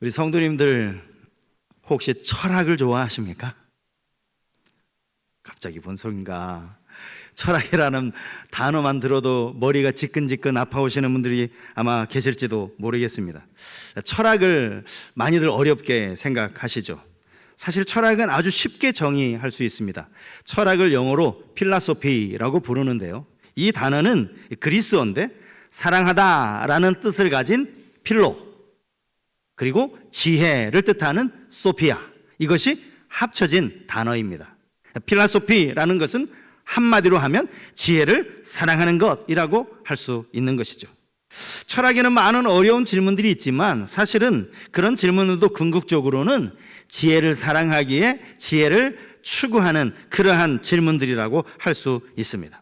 우리 성도님들 혹시 철학을 좋아하십니까? 갑자기 뭔 소린가? 철학이라는 단어만 들어도 머리가 지끈지끈 아파오시는 분들이 아마 계실지도 모르겠습니다. 철학을 많이들 어렵게 생각하시죠. 사실 철학은 아주 쉽게 정의할 수 있습니다. 철학을 영어로 필라소피라고 부르는데요, 이 단어는 그리스어인데 사랑하다라는 뜻을 가진 필로, 그리고 지혜를 뜻하는 소피아, 이것이 합쳐진 단어입니다. 필라소피라는 것은 한마디로 하면 지혜를 사랑하는 것이라고 할 수 있는 것이죠. 철학에는 많은 어려운 질문들이 있지만 사실은 그런 질문들도 궁극적으로는 지혜를 사랑하기에 지혜를 추구하는 그러한 질문들이라고 할 수 있습니다.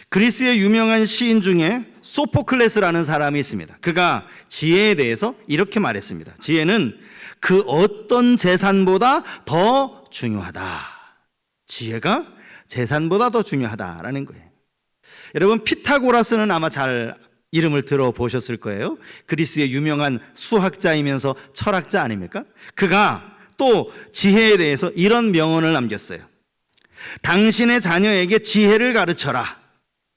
그리스의 유명한 시인 중에 소포클레스라는 사람이 있습니다. 그가 지혜에 대해서 이렇게 말했습니다. 지혜는 그 어떤 재산보다 더 중요하다. 지혜가 재산보다 더 중요하다라는 거예요. 여러분, 피타고라스는 아마 잘 이름을 들어보셨을 거예요. 그리스의 유명한 수학자이면서 철학자 아닙니까? 그가 또 지혜에 대해서 이런 명언을 남겼어요. 당신의 자녀에게 지혜를 가르쳐라.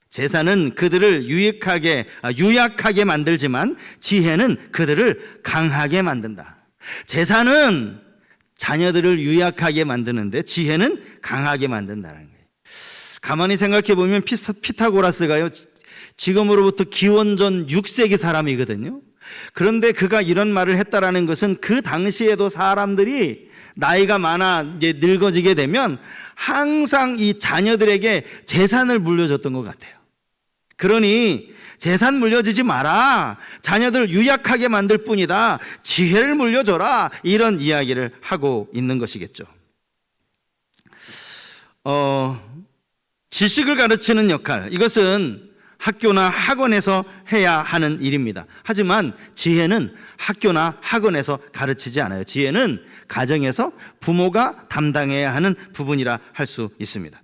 재산은 그들을 유약하게 만들지만 지혜는 그들을 강하게 만든다. 재산은 자녀들을 유약하게 만드는데 지혜는 강하게 만든다는 거예요. 가만히 생각해 보면 피타고라스가요, 지금으로부터 기원전 6세기 사람이거든요. 그런데 그가 이런 말을 했다라는 것은 그 당시에도 사람들이 나이가 많아 이제 늙어지게 되면 항상 이 자녀들에게 재산을 물려줬던 것 같아요. 그러니 재산 물려주지 마라, 자녀들 유약하게 만들 뿐이다, 지혜를 물려줘라, 이런 이야기를 하고 있는 것이겠죠. 지식을 가르치는 역할, 이것은 학교나 학원에서 해야 하는 일입니다. 하지만 지혜는 학교나 학원에서 가르치지 않아요. 지혜는 가정에서 부모가 담당해야 하는 부분이라 할 수 있습니다.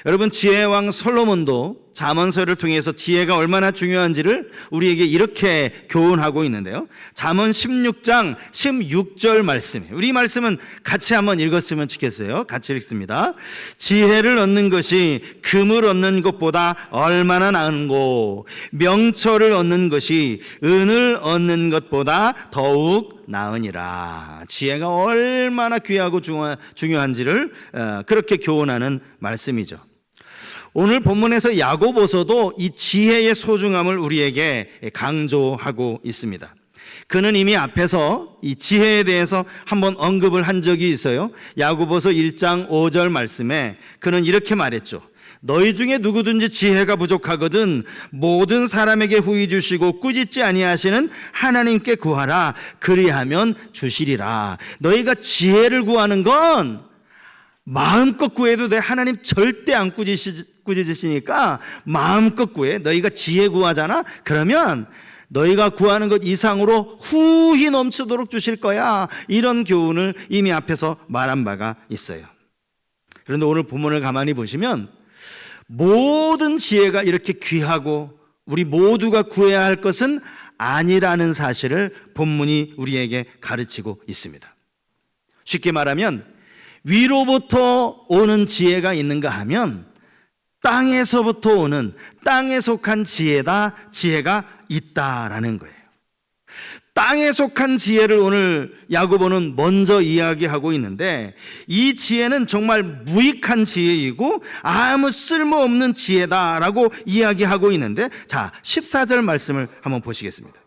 여러분, 지혜의 왕 솔로몬도 잠언서를 통해서 지혜가 얼마나 중요한지를 우리에게 이렇게 교훈하고 있는데요, 잠언 16장 16절 말씀, 우리 말씀은 같이 한번 읽었으면 좋겠어요. 같이 읽습니다. 지혜를 얻는 것이 금을 얻는 것보다 얼마나 나은고, 명철을 얻는 것이 은을 얻는 것보다 더욱 나으니라. 지혜가 얼마나 귀하고 중요한지를 그렇게 교훈하는 말씀이죠. 오늘 본문에서 야고보서도 이 지혜의 소중함을 우리에게 강조하고 있습니다. 그는 이미 앞에서 이 지혜에 대해서 한번 언급을 한 적이 있어요. 야고보서 1장 5절 말씀에 그는 이렇게 말했죠. 너희 중에 누구든지 지혜가 부족하거든 모든 사람에게 후히 주시고 꾸짖지 아니하시는 하나님께 구하라. 그리하면 주시리라. 너희가 지혜를 구하는 건 마음껏 구해도 돼. 하나님 절대 안 꾸짖으시니까 마음껏 구해. 너희가 지혜 구하잖아? 그러면 너희가 구하는 것 이상으로 후히 넘치도록 주실 거야. 이런 교훈을 이미 앞에서 말한 바가 있어요. 그런데 오늘 본문을 가만히 보시면 모든 지혜가 이렇게 귀하고 우리 모두가 구해야 할 것은 아니라는 사실을 본문이 우리에게 가르치고 있습니다. 쉽게 말하면 위로부터 오는 지혜가 있는가 하면 땅에서부터 오는, 땅에 속한 지혜가 있다라는 거예요. 땅에 속한 지혜를 오늘 야고보는 먼저 이야기하고 있는데, 이 지혜는 정말 무익한 지혜이고 아무 쓸모없는 지혜다라고 이야기하고 있는데, 자, 14절 말씀을 한번 보시겠습니다.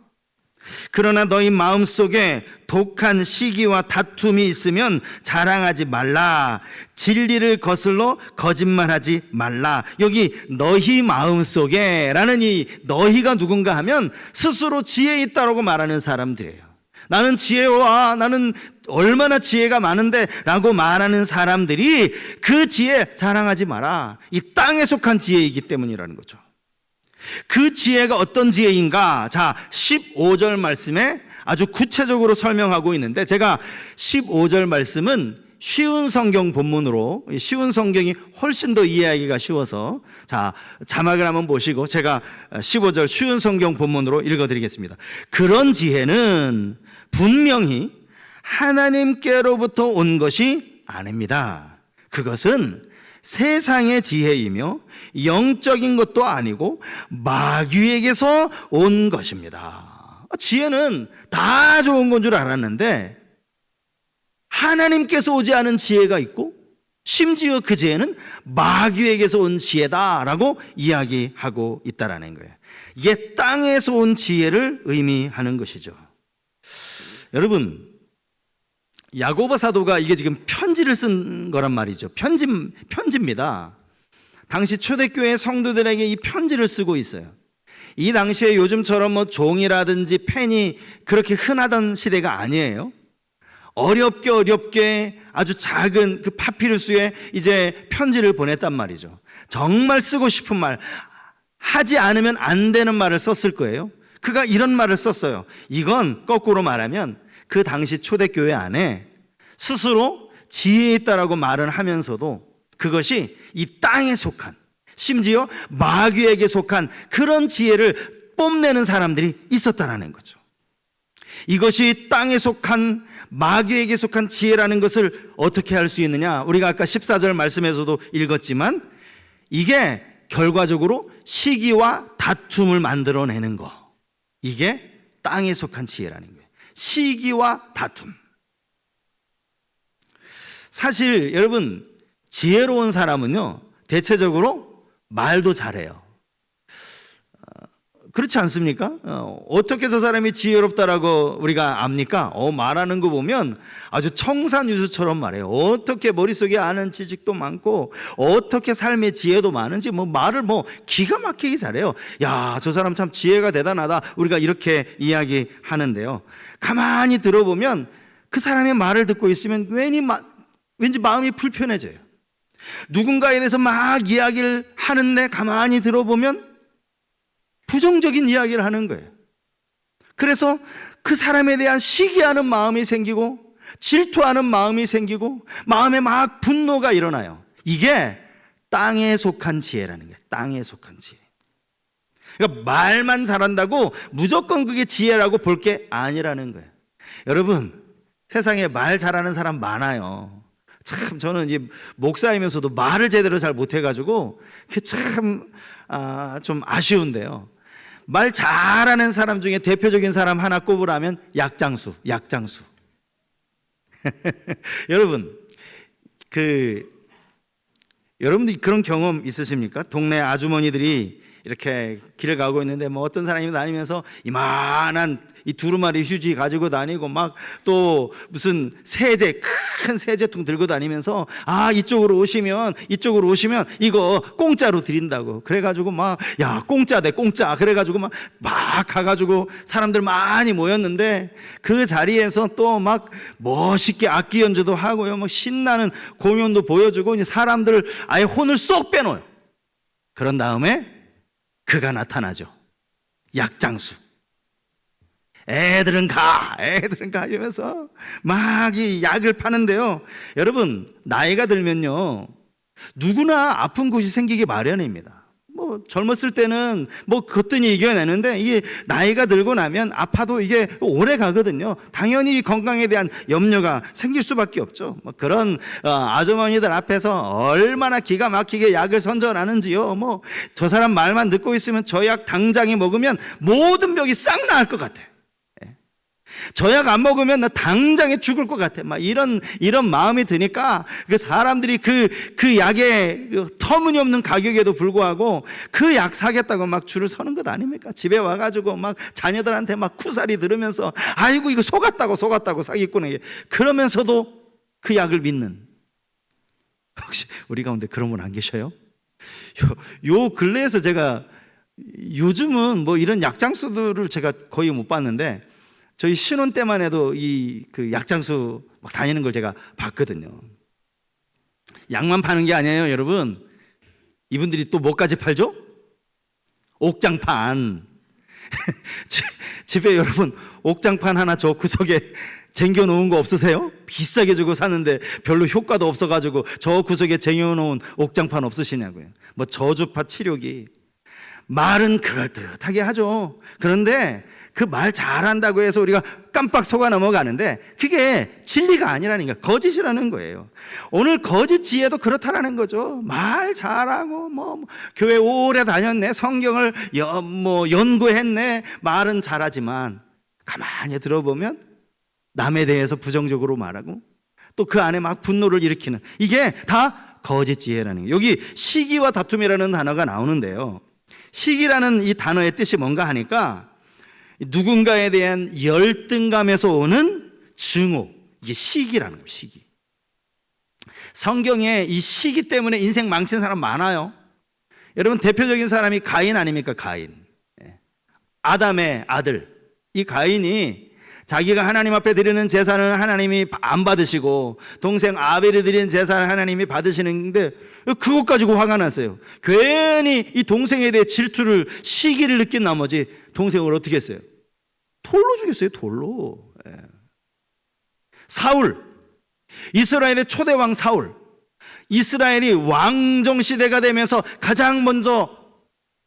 그러나 너희 마음속에 독한 시기와 다툼이 있으면 자랑하지 말라. 진리를 거슬러 거짓말하지 말라. 여기 너희 마음속에 라는 이 너희가 누군가 하면 스스로 지혜 있다라고 말하는 사람들이에요. 나는 지혜와 나는 얼마나 지혜가 많은데 라고 말하는 사람들이 그 지혜 자랑하지 마라. 이 땅에 속한 지혜이기 때문이라는 거죠. 그 지혜가 어떤 지혜인가? 자, 15절 말씀에 아주 구체적으로 설명하고 있는데, 제가 15절 말씀은 쉬운 성경 본문으로, 쉬운 성경이 훨씬 더 이해하기가 쉬워서, 자, 자막을 한번 보시고 제가 15절 쉬운 성경 본문으로 읽어드리겠습니다. 그런 지혜는 분명히 하나님께로부터 온 것이 아닙니다. 그것은 세상의 지혜이며 영적인 것도 아니고 마귀에게서 온 것입니다. 지혜는 다 좋은 건 줄 알았는데 하나님께서 오지 않은 지혜가 있고 심지어 그 지혜는 마귀에게서 온 지혜다라고 이야기하고 있다라는 거예요. 이게 땅에서 온 지혜를 의미하는 것이죠. 여러분, 야고보 사도가 이게 지금 편지를 쓴 거란 말이죠. 편지입니다. 당시 초대교회 성도들에게 이 편지를 쓰고 있어요. 이 당시에 요즘처럼 뭐 종이라든지 펜이 그렇게 흔하던 시대가 아니에요. 어렵게 아주 작은 그 파피루스에 이제 편지를 보냈단 말이죠. 정말 쓰고 싶은 말, 하지 않으면 안 되는 말을 썼을 거예요. 그가 이런 말을 썼어요. 이건 거꾸로 말하면 그 당시 초대교회 안에 스스로 지혜 있다라고 말을 하면서도 그것이 이 땅에 속한, 심지어 마귀에게 속한 그런 지혜를 뽐내는 사람들이 있었다라는 거죠. 이것이 땅에 속한, 마귀에게 속한 지혜라는 것을 어떻게 할 수 있느냐? 우리가 아까 14절 말씀에서도 읽었지만 이게 결과적으로 시기와 다툼을 만들어내는 거, 이게 땅에 속한 지혜라는 거예요. 시기와 다툼. 사실 여러분, 지혜로운 사람은요 대체적으로 말도 잘해요. 그렇지 않습니까? 어떻게 저 사람이 지혜롭다라고 우리가 압니까? 말하는 거 보면 아주 청산유수처럼 말해요. 어떻게 머릿속에 아는 지식도 많고 어떻게 삶의 지혜도 많은지 말을 기가 막히게 잘해요. 야, 저 사람 참 지혜가 대단하다, 우리가 이렇게 이야기하는데요. 가만히 들어보면 그 사람의 말을 듣고 있으면 왠지 마음이 불편해져요. 누군가에 대해서 막 이야기를 하는데 가만히 들어보면 부정적인 이야기를 하는 거예요. 그래서 그 사람에 대한 시기하는 마음이 생기고 질투하는 마음이 생기고 마음에 막 분노가 일어나요. 이게 땅에 속한 지혜라는 거예요. 땅에 속한 지혜. 그러니까 말만 잘한다고 무조건 그게 지혜라고 볼 게 아니라는 거예요. 여러분, 세상에 말 잘하는 사람 많아요. 참 저는 이제 목사이면서도 말을 제대로 잘 못해가지고 그게 참 좀 아쉬운데요. 말 잘하는 사람 중에 대표적인 사람 하나 꼽으라면 약장수. 여러분, 여러분들 그런 경험 있으십니까? 동네 아주머니들이 이렇게 길을 가고 있는데 어떤 사람이 다니면서 이만한 이 두루마리 휴지 가지고 다니고 막 또 무슨 큰 세제통 들고 다니면서 이쪽으로 오시면 이거 공짜로 드린다고 그래가지고 야, 공짜대 공짜 그래가지고 막 가가지고 사람들 많이 모였는데 그 자리에서 또 막 멋있게 악기 연주도 하고요, 막 신나는 공연도 보여주고 이제 사람들을 아예 혼을 쏙 빼놓아요. 그런 다음에 그가 나타나죠. 약장수. 애들은 가 이러면서 막 이 약을 파는데요. 여러분, 나이가 들면요 누구나 아픈 곳이 생기기 마련입니다. 젊었을 때는 거뜬히 이겨내는데 이게 나이가 들고 나면 아파도 이게 오래 가거든요. 당연히 건강에 대한 염려가 생길 수밖에 없죠. 그런 아주머니들 앞에서 얼마나 기가 막히게 약을 선전하는지요. 저 사람 말만 듣고 있으면 저 약 당장에 먹으면 모든 병이 싹 나을 것 같아. 저 약 안 먹으면 나 당장에 죽을 것 같아. 이런 마음이 드니까 그 사람들이 그 약의 터무니없는 가격에도 불구하고 그 약 사겠다고 막 줄을 서는 것 아닙니까? 집에 와가지고 막 자녀들한테 막 쿠사리 들으면서 아이고 이거 속았다고 사기꾼에게, 그러면서도 그 약을 믿는, 혹시 우리 가운데 그런 분 안 계셔요? 요 근래에서 제가 요즘은 이런 약장수들을 제가 거의 못 봤는데 저희 신혼 때만 해도 그 약장수 막 다니는 걸 제가 봤거든요. 약만 파는 게 아니에요, 여러분. 이분들이 또 뭐까지 팔죠? 옥장판. 집에 여러분 옥장판 하나 저 구석에 쟁겨놓은 거 없으세요? 비싸게 주고 샀는데 별로 효과도 없어가지고 저 구석에 쟁여놓은 옥장판 없으시냐고요. 저주파 치료기. 말은 그럴듯하게 하죠. 그런데 그 말 잘한다고 해서 우리가 깜빡 속아 넘어가는데 그게 진리가 아니라니까, 거짓이라는 거예요. 오늘 거짓 지혜도 그렇다라는 거죠. 말 잘하고 교회 오래 다녔네, 성경을 연구했네, 말은 잘하지만 가만히 들어보면 남에 대해서 부정적으로 말하고 또 그 안에 막 분노를 일으키는, 이게 다 거짓 지혜라는 거예요. 여기 시기와 다툼이라는 단어가 나오는데요, 시기라는 이 단어의 뜻이 뭔가 하니까 누군가에 대한 열등감에서 오는 증오, 이게 시기라는 거예요. 시기. 성경에 이 시기 때문에 인생 망친 사람 많아요. 여러분, 대표적인 사람이 가인 아닙니까? 가인. 아담의 아들. 이 가인이 자기가 하나님 앞에 드리는 제사는 하나님이 안 받으시고 동생 아벨이 드리는 제사를 하나님이 받으시는데 그것 가지고 화가 났어요. 괜히 이 동생에 대해 질투를, 시기를 느낀 나머지 동생을 어떻게 했어요? 돌로 죽였어요. 돌로. 사울, 이스라엘의 초대왕 사울, 이스라엘이 왕정 시대가 되면서 가장 먼저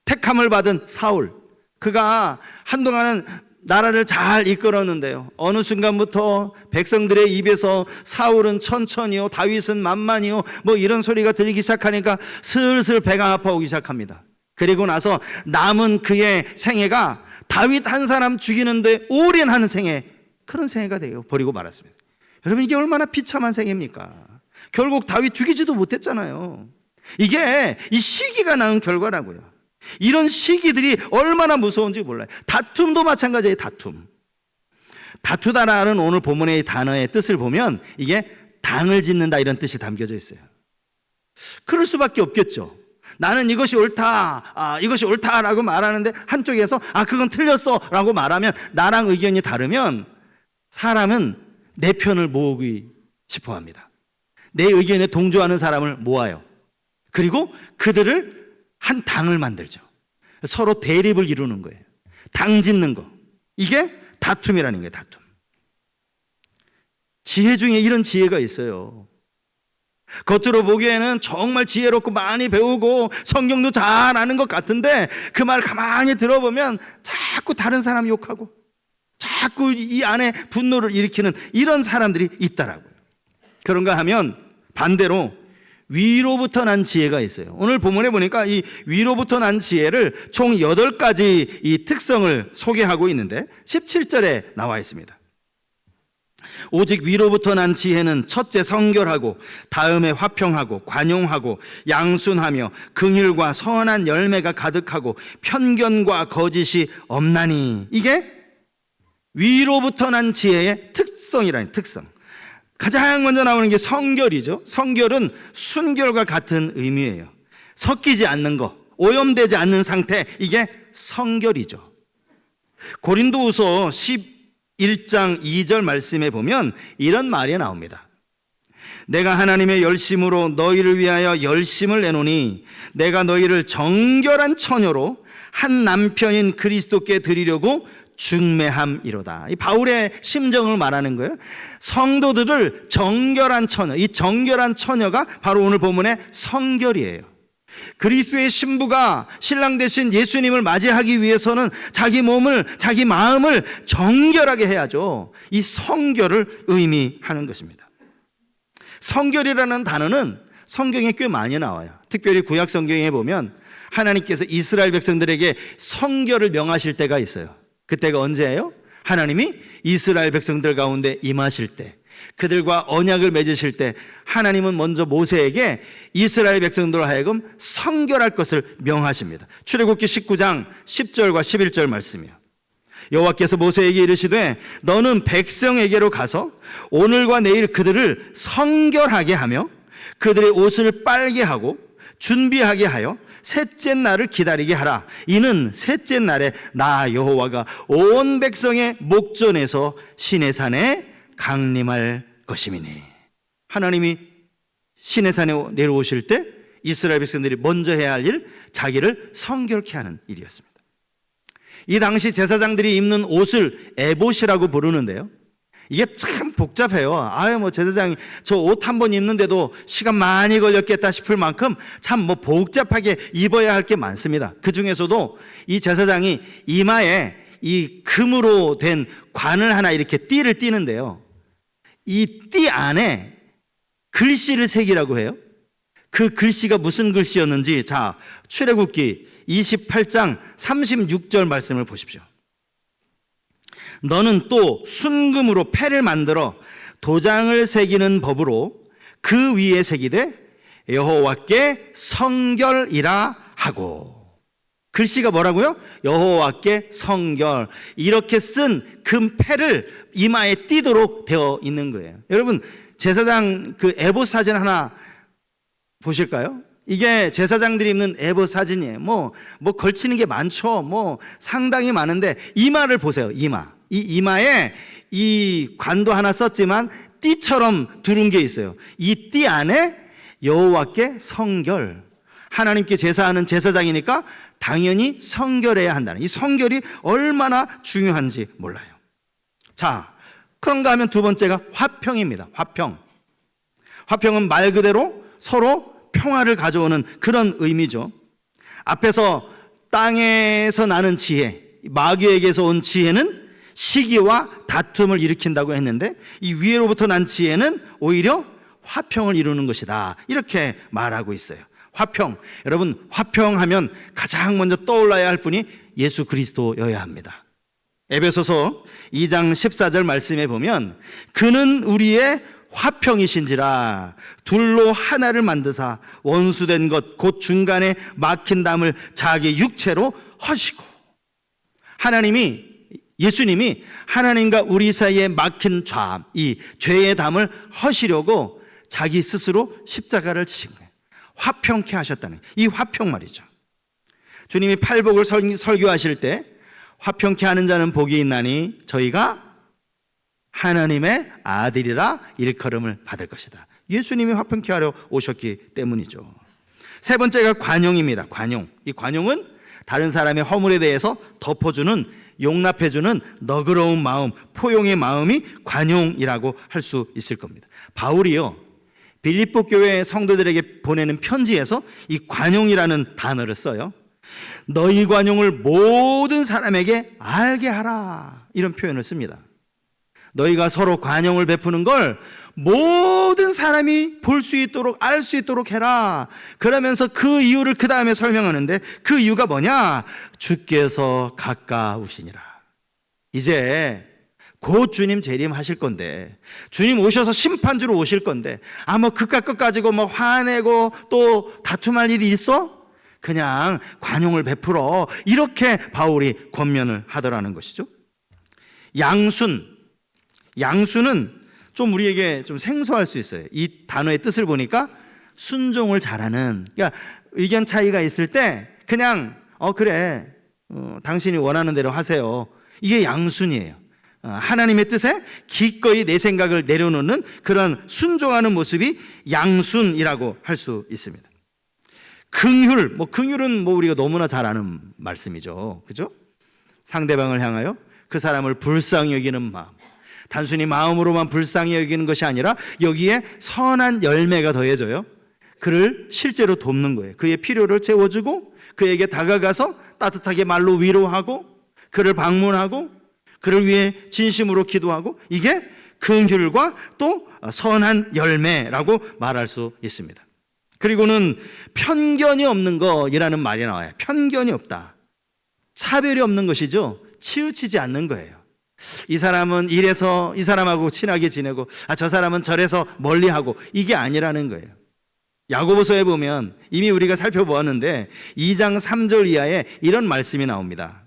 택함을 받은 사울, 그가 한동안은 나라를 잘 이끌었는데요, 어느 순간부터 백성들의 입에서 사울은 천천히요, 다윗은 만만히요, 이런 소리가 들리기 시작하니까 슬슬 배가 아파오기 시작합니다. 그리고 나서 남은 그의 생애가 다윗 한 사람 죽이는데 올인하는 생애, 그런 생애가 되어 버리고 말았습니다. 여러분, 이게 얼마나 비참한 생애입니까? 결국 다윗 죽이지도 못했잖아요. 이게 이 시기가 낳은 결과라고요. 이런 시기들이 얼마나 무서운지 몰라요. 다툼도 마찬가지예요. 다투다라는 오늘 본문의 단어의 뜻을 보면 이게 당을 짓는다, 이런 뜻이 담겨져 있어요. 그럴 수밖에 없겠죠. 나는 이것이 옳다, 이것이 옳다라고 말하는데 한쪽에서 그건 틀렸어 라고 말하면, 나랑 의견이 다르면 사람은 내 편을 모으기 싶어 합니다. 내 의견에 동조하는 사람을 모아요. 그리고 그들을 한 당을 만들죠. 서로 대립을 이루는 거예요. 당 짓는 거. 이게 다툼이라는 거예요. 다툼. 지혜 중에 이런 지혜가 있어요. 겉으로 보기에는 정말 지혜롭고 많이 배우고 성경도 잘 아는 것 같은데 그 말 가만히 들어보면 자꾸 다른 사람 욕하고 자꾸 이 안에 분노를 일으키는 이런 사람들이 있더라고요. 그런가 하면 반대로 위로부터 난 지혜가 있어요. 오늘 본문에 보니까 이 위로부터 난 지혜를 총 8가지 이 특성을 소개하고 있는데 17절에 나와 있습니다. 오직 위로부터 난 지혜는 첫째 성결하고 다음에 화평하고 관용하고 양순하며 긍휼과 선한 열매가 가득하고 편견과 거짓이 없나니, 이게 위로부터 난 지혜의 특성이라는 특성. 가장 먼저 나오는 게 성결이죠. 성결은 순결과 같은 의미예요. 섞이지 않는 거, 오염되지 않는 상태, 이게 성결이죠. 고린도후서 11장 2절 말씀에 보면 이런 말이 나옵니다. 내가 하나님의 열심으로 너희를 위하여 열심을 내노니 내가 너희를 정결한 처녀로 한 남편인 그리스도께 드리려고 중매함이로다. 이 바울의 심정을 말하는 거예요. 성도들을 정결한 처녀, 이 정결한 처녀가 바로 오늘 본문의 성결이에요. 그리스도의 신부가 신랑 되신 예수님을 맞이하기 위해서는 자기 몸을, 자기 마음을 정결하게 해야죠. 이 성결을 의미하는 것입니다. 성결이라는 단어는 성경에 꽤 많이 나와요. 특별히 구약 성경에 보면 하나님께서 이스라엘 백성들에게 성결을 명하실 때가 있어요. 그때가 언제예요? 하나님이 이스라엘 백성들 가운데 임하실 때, 그들과 언약을 맺으실 때 하나님은 먼저 모세에게 이스라엘 백성들로 하여금 성결할 것을 명하십니다. 출애굽기 19장 10절과 11절 말씀이요. 여호와께서 모세에게 이르시되 너는 백성에게로 가서 오늘과 내일 그들을 성결하게 하며 그들의 옷을 빨게 하고 준비하게 하여 셋째 날을 기다리게 하라. 이는 셋째 날에 나 여호와가 온 백성의 목전에서 시내산에 강림할 것임이니. 하나님이 시내산에 내려오실 때 이스라엘 백성들이 먼저 해야 할 일, 자기를 성결케 하는 일이었습니다. 이 당시 제사장들이 입는 옷을 에봇이라고 부르는데요, 이게 참 복잡해요. 제사장이 저 옷 한 번 입는데도 시간 많이 걸렸겠다 싶을 만큼 참 복잡하게 입어야 할 게 많습니다. 그 중에서도 이 제사장이 이마에 이 금으로 된 관을 하나 이렇게 띠를 띠는데요. 이 띠 안에 글씨를 새기라고 해요. 그 글씨가 무슨 글씨였는지, 자, 출애굽기 28장 36절 말씀을 보십시오. 너는 또 순금으로 패를 만들어 도장을 새기는 법으로 그 위에 새기되 여호와께 성결이라 하고. 글씨가 뭐라고요? 여호와께 성결. 이렇게 쓴 금 패를 이마에 띠도록 되어 있는 거예요. 여러분, 제사장 그 에봇 사진 하나 보실까요? 이게 제사장들이 입는 에봇 사진이에요. 뭐 걸치는 게 많죠. 상당히 많은데 이마를 보세요. 이마. 이 이마에 이 관도 하나 썼지만 띠처럼 두른 게 있어요. 이 띠 안에 여호와께 성결. 하나님께 제사하는 제사장이니까 당연히 성결해야 한다는, 이 성결이 얼마나 중요한지 몰라요. 자, 그런가 하면 두 번째가 화평입니다. 화평은 말 그대로 서로 평화를 가져오는 그런 의미죠. 앞에서 땅에서 나는 지혜, 마귀에게서 온 지혜는 시기와 다툼을 일으킨다고 했는데, 이 위에로부터 난 지혜는 오히려 화평을 이루는 것이다, 이렇게 말하고 있어요. 화평, 여러분, 화평하면 가장 먼저 떠올라야 할 분이 예수 그리스도여야 합니다. 에베소서 2장 14절 말씀에 보면 그는 우리의 화평이신지라 둘로 하나를 만드사 원수된 것 곧 중간에 막힌 담을 자기 육체로 허시고. 예수님이 하나님과 우리 사이에 막힌 이 죄의 담을 허시려고 자기 스스로 십자가를 지신 거예요. 화평케 하셨다는, 이 화평 말이죠. 주님이 팔복을 설교하실 때 화평케 하는 자는 복이 있나니 저희가 하나님의 아들이라 일컬음을 받을 것이다. 예수님이 화평케 하려 오셨기 때문이죠. 세 번째가 관용입니다. 이 관용은 다른 사람의 허물에 대해서 덮어주는, 용납해주는 너그러운 마음, 포용의 마음이 관용이라고 할 수 있을 겁니다. 바울이요, 빌립보 교회 성도들에게 보내는 편지에서 이 관용이라는 단어를 써요. 너희 관용을 모든 사람에게 알게 하라, 이런 표현을 씁니다. 너희가 서로 관용을 베푸는 걸 모든 사람이 볼 수 있도록, 알 수 있도록 해라. 그러면서 그 이유를 그 다음에 설명하는데, 그 이유가 뭐냐? 주께서 가까우시니라. 이제 곧 주님 재림하실 건데, 주님 오셔서 심판주로 오실 건데, 그깟 것 가지고 화내고 또 다툼할 일이 있어? 그냥 관용을 베풀어, 이렇게 바울이 권면을 하더라는 것이죠. 양수는 좀 우리에게 좀 생소할 수 있어요. 이 단어의 뜻을 보니까 순종을 잘하는, 그러니까 의견 차이가 있을 때 그냥 그래, 당신이 원하는 대로 하세요, 이게 양순이에요. 하나님의 뜻에 기꺼이 내 생각을 내려놓는 그런 순종하는 모습이 양순이라고 할 수 있습니다. 긍휼은 우리가 너무나 잘 아는 말씀이죠. 그죠? 상대방을 향하여 그 사람을 불쌍히 여기는 마음, 단순히 마음으로만 불쌍히 여기는 것이 아니라 여기에 선한 열매가 더해져요. 그를 실제로 돕는 거예요. 그의 필요를 채워주고, 그에게 다가가서 따뜻하게 말로 위로하고, 그를 방문하고, 그를 위해 진심으로 기도하고, 이게 긍휼과 또 선한 열매라고 말할 수 있습니다. 그리고는 편견이 없는 것이라는 말이 나와요. 편견이 없다, 차별이 없는 것이죠. 치우치지 않는 거예요. 이 사람은 이래서 이 사람하고 친하게 지내고, 저 사람은 저래서 멀리하고, 이게 아니라는 거예요. 야고보서에 보면 이미 우리가 살펴보았는데 2장 3절 이하에 이런 말씀이 나옵니다.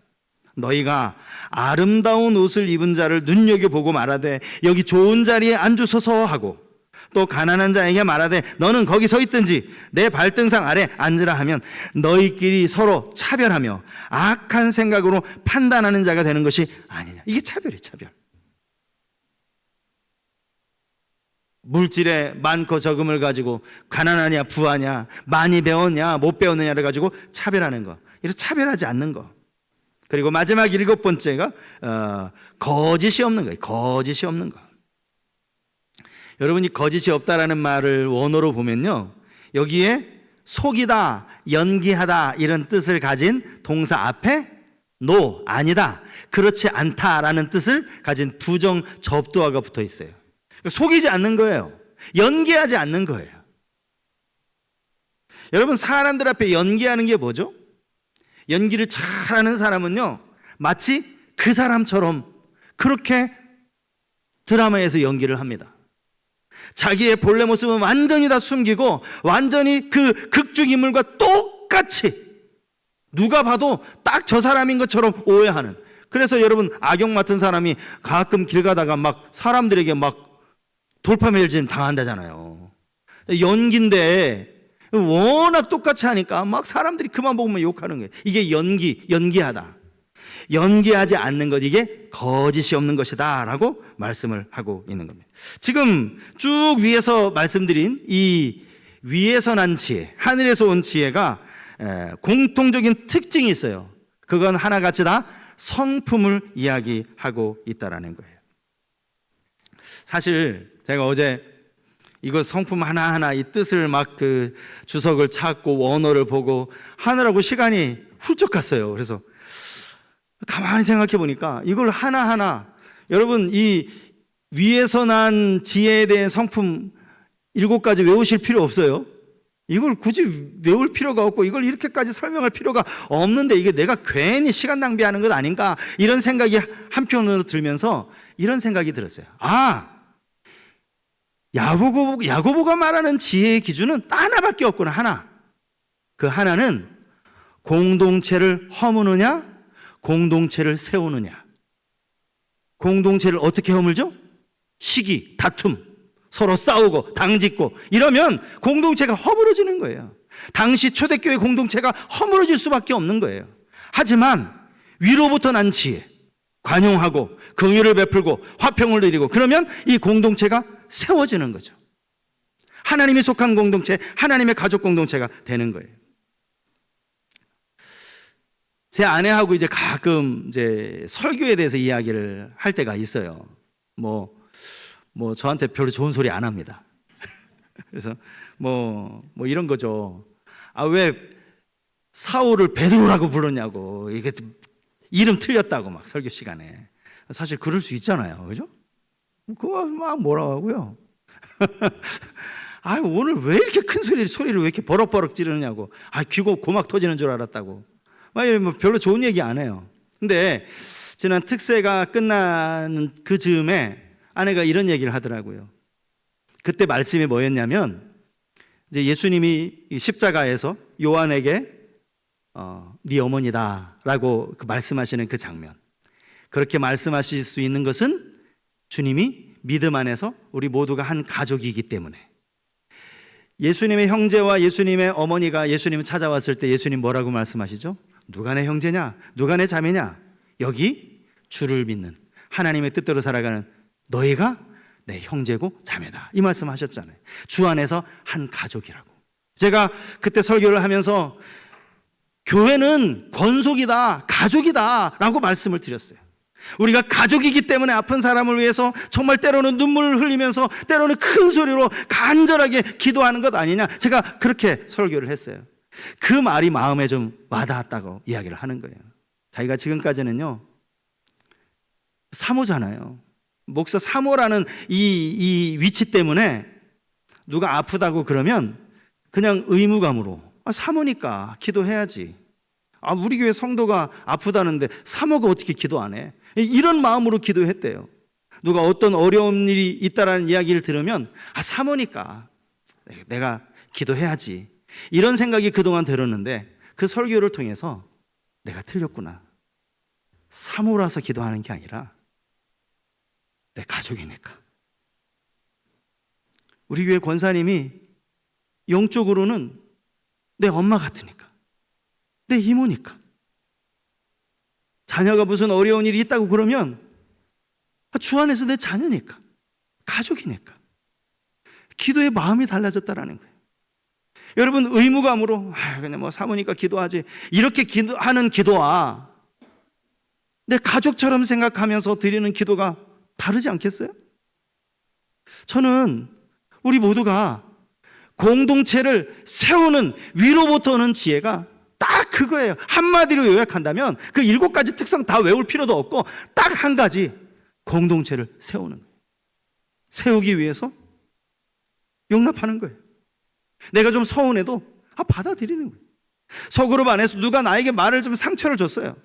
너희가 아름다운 옷을 입은 자를 눈여겨보고 말하되 여기 좋은 자리에 앉으소서 하고, 또 가난한 자에게 말하되 너는 거기 서 있든지 내 발등상 아래 앉으라 하면 너희끼리 서로 차별하며 악한 생각으로 판단하는 자가 되는 것이 아니냐. 이게 차별이에요, 차별. 물질에 많고 적음을 가지고 가난하냐 부하냐, 많이 배웠냐 못 배웠느냐를 가지고 차별하는 거, 이렇게 차별하지 않는 거. 그리고 마지막 7번째가 거짓이 없는 거예요. 거짓이 없는 거. 여러분이 거짓이 없다라는 말을 원어로 보면요, 여기에 속이다, 연기하다 이런 뜻을 가진 동사 앞에 no, 아니다, 그렇지 않다라는 뜻을 가진 부정 접두어가 붙어 있어요. 그러니까 속이지 않는 거예요. 연기하지 않는 거예요. 여러분, 사람들 앞에 연기하는 게 뭐죠? 연기를 잘하는 사람은요, 마치 그 사람처럼 그렇게 드라마에서 연기를 합니다. 자기의 본래 모습은 완전히 다 숨기고 완전히 그 극중 인물과 똑같이 누가 봐도 딱 저 사람인 것처럼 오해하는. 그래서 여러분, 악역 맡은 사람이 가끔 길 가다가 막 사람들에게 막 돌파매일진 당한다잖아요. 연기인데 워낙 똑같이 하니까 막 사람들이 그만 보면 욕하는 거예요. 이게 연기하다. 연기하지 않는 것, 이게 거짓이 없는 것이다 라고 말씀을 하고 있는 겁니다. 지금 쭉 위에서 말씀드린 이 위에서 난 지혜, 하늘에서 온 지혜가 공통적인 특징이 있어요. 그건 하나같이 다 성품을 이야기하고 있다라는 거예요. 사실 제가 어제 이거 성품 하나하나 이 뜻을 막 그 주석을 찾고 원어를 보고 하느라고 시간이 훌쩍 갔어요. 그래서 가만히 생각해 보니까 이걸 하나하나, 여러분, 이 위에서 난 지혜에 대한 성품 7가지 외우실 필요 없어요. 이걸 굳이 외울 필요가 없고 이걸 이렇게까지 설명할 필요가 없는데 이게 내가 괜히 시간 낭비하는 것 아닌가, 이런 생각이 한편으로 들면서 이런 생각이 들었어요. 야고보가 말하는 지혜의 기준은 딱 하나밖에 없구나. 하나. 그 하나는 공동체를 허무느냐, 공동체를 세우느냐. 공동체를 어떻게 허물죠? 시기, 다툼, 서로 싸우고 당짓고 이러면 공동체가 허물어지는 거예요. 당시 초대교회 공동체가 허물어질 수밖에 없는 거예요. 하지만 위로부터 난 지혜, 관용하고 긍휼을 베풀고 화평을 누리고 그러면 이 공동체가 세워지는 거죠. 하나님이 속한 공동체, 하나님의 가족 공동체가 되는 거예요. 제 아내하고 이제 가끔 이제 설교에 대해서 이야기를 할 때가 있어요. 뭐 저한테 별로 좋은 소리 안 합니다. 그래서 뭐 이런 거죠. 왜 사울을 베드로라고 불렀냐고, 이게 이름 틀렸다고 막 설교 시간에. 사실 그럴 수 있잖아요, 그죠? 그거 막 뭐라고 하고요. 오늘 왜 이렇게 큰 소리를 왜 이렇게 버럭버럭 지르냐고. 귀고 고막 터지는 줄 알았다고. 막 별로 좋은 얘기 안 해요. 근데 지난 특세가 끝나는 그 즈음에 아내가 이런 얘기를 하더라고요. 그때 말씀이 뭐였냐면, 이제 예수님이 십자가에서 요한에게 네 어머니다라고 말씀하시는 그 장면. 그렇게 말씀하실 수 있는 것은 주님이 믿음 안에서 우리 모두가 한 가족이기 때문에. 예수님의 형제와 예수님의 어머니가 예수님을 찾아왔을 때 예수님 뭐라고 말씀하시죠? 누가 내 형제냐? 누가 내 자매냐? 여기 주를 믿는 하나님의 뜻대로 살아가는 너희가 내 형제고 자매다, 이 말씀 하셨잖아요. 주 안에서 한 가족이라고. 제가 그때 설교를 하면서 교회는 권속이다, 가족이다 라고 말씀을 드렸어요. 우리가 가족이기 때문에 아픈 사람을 위해서 정말 때로는 눈물을 흘리면서 때로는 큰 소리로 간절하게 기도하는 것 아니냐, 제가 그렇게 설교를 했어요. 그 말이 마음에 좀 와닿았다고 이야기를 하는 거예요. 자기가 지금까지는요 사모잖아요. 목사 사모라는 이 위치 때문에 누가 아프다고 그러면 그냥 의무감으로 사모니까 기도해야지. 우리 교회 성도가 아프다는데 사모가 어떻게 기도 안 해? 이런 마음으로 기도했대요. 누가 어떤 어려운 일이 있다라는 이야기를 들으면 사모니까 내가 기도해야지, 이런 생각이 그동안 들었는데 그 설교를 통해서 내가 틀렸구나. 사모라서 기도하는 게 아니라 내 가족이니까. 우리 교회 권사님이 영적으로는 내 엄마 같으니까, 내 이모니까. 자녀가 무슨 어려운 일이 있다고 그러면 주 안에서 내 자녀니까, 가족이니까. 기도의 마음이 달라졌다라는 거예요. 여러분, 의무감으로 그냥 사모니까 기도하지, 이렇게 기도하는 기도와 내 가족처럼 생각하면서 드리는 기도가 다르지 않겠어요? 저는 우리 모두가 공동체를 세우는 위로부터 오는 지혜가 딱 그거예요. 한마디로 요약한다면 그 7가지 특성 다 외울 필요도 없고 딱 한 가지, 공동체를 세우는 거예요. 세우기 위해서 용납하는 거예요. 내가 좀 서운해도 받아들이는 거예요. 소그룹 안에서 누가 나에게 말을 좀 상처를 줬어요.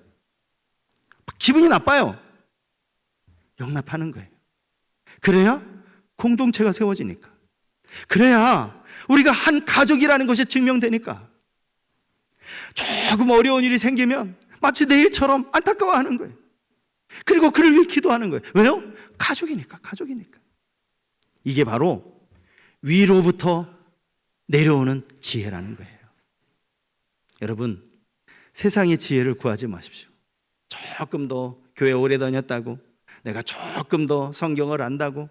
기분이 나빠요. 용납하는 거예요. 그래야 공동체가 세워지니까. 그래야 우리가 한 가족이라는 것이 증명되니까. 조금 어려운 일이 생기면 마치 내일처럼 안타까워하는 거예요. 그리고 그를 위해 기도하는 거예요. 왜요? 가족이니까. 이게 바로 위로부터 내려오는 지혜라는 거예요. 여러분, 세상의 지혜를 구하지 마십시오. 조금 더 교회 오래 다녔다고, 내가 조금 더 성경을 안다고,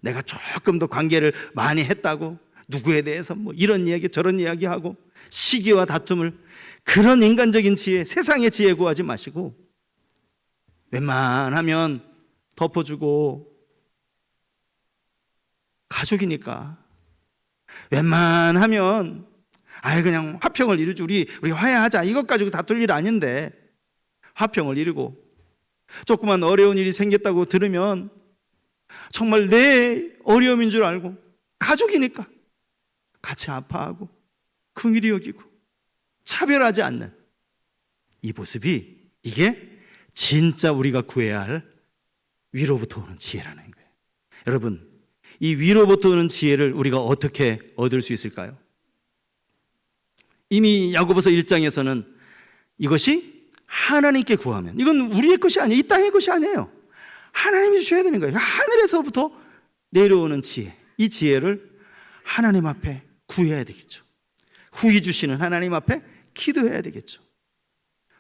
내가 조금 더 관계를 많이 했다고, 누구에 대해서 뭐 이런 이야기 저런 이야기하고 시기와 다툼을, 그런 인간적인 지혜, 세상의 지혜 구하지 마시고 웬만하면 덮어주고, 가족이니까 웬만하면 그냥 화평을 이루지, 우리 화해하자, 이것 가지고 다툴 일 아닌데 화평을 이루고, 조그만 어려운 일이 생겼다고 들으면 정말 내 어려움인 줄 알고 가족이니까 같이 아파하고 긍휼히 여기고 차별하지 않는 이 모습이, 이게 진짜 우리가 구해야 할 위로부터 오는 지혜라는 거예요. 여러분, 이 위로부터 오는 지혜를 우리가 어떻게 얻을 수 있을까요? 이미 야고보서 1장에서는 이것이 하나님께 구하면, 이건 우리의 것이 아니에요. 이 땅의 것이 아니에요. 하나님이 주셔야 되는 거예요. 하늘에서부터 내려오는 지혜, 이 지혜를 하나님 앞에 구해야 되겠죠. 후히 주시는 하나님 앞에 기도해야 되겠죠.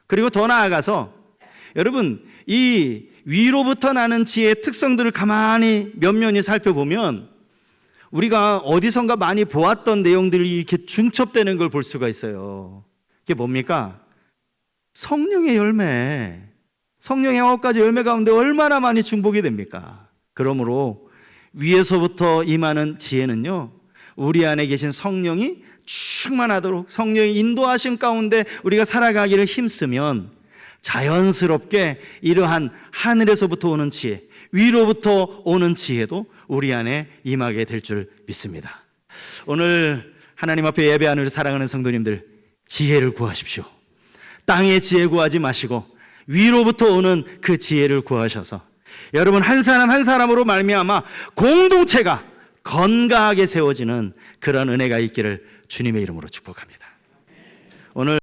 그리고 더 나아가서 여러분, 이 위로부터 나는 지혜의 특성들을 가만히 면면히 살펴보면 우리가 어디선가 많이 보았던 내용들이 이렇게 중첩되는 걸 볼 수가 있어요. 이게 뭡니까? 성령의 열매, 성령의 9가지 열매 가운데 얼마나 많이 중복이 됩니까? 그러므로 위에서부터 임하는 지혜는요, 우리 안에 계신 성령이 충만하도록 성령의 인도하심 가운데 우리가 살아가기를 힘쓰면 자연스럽게 이러한 하늘에서부터 오는 지혜, 위로부터 오는 지혜도 우리 안에 임하게 될 줄 믿습니다. 오늘 하나님 앞에 예배하는 우리 사랑하는 성도님들, 지혜를 구하십시오. 땅의 지혜 구하지 마시고 위로부터 오는 그 지혜를 구하셔서 여러분 한 사람 한 사람으로 말미암아 공동체가 건강하게 세워지는 그런 은혜가 있기를 주님의 이름으로 축복합니다. 오늘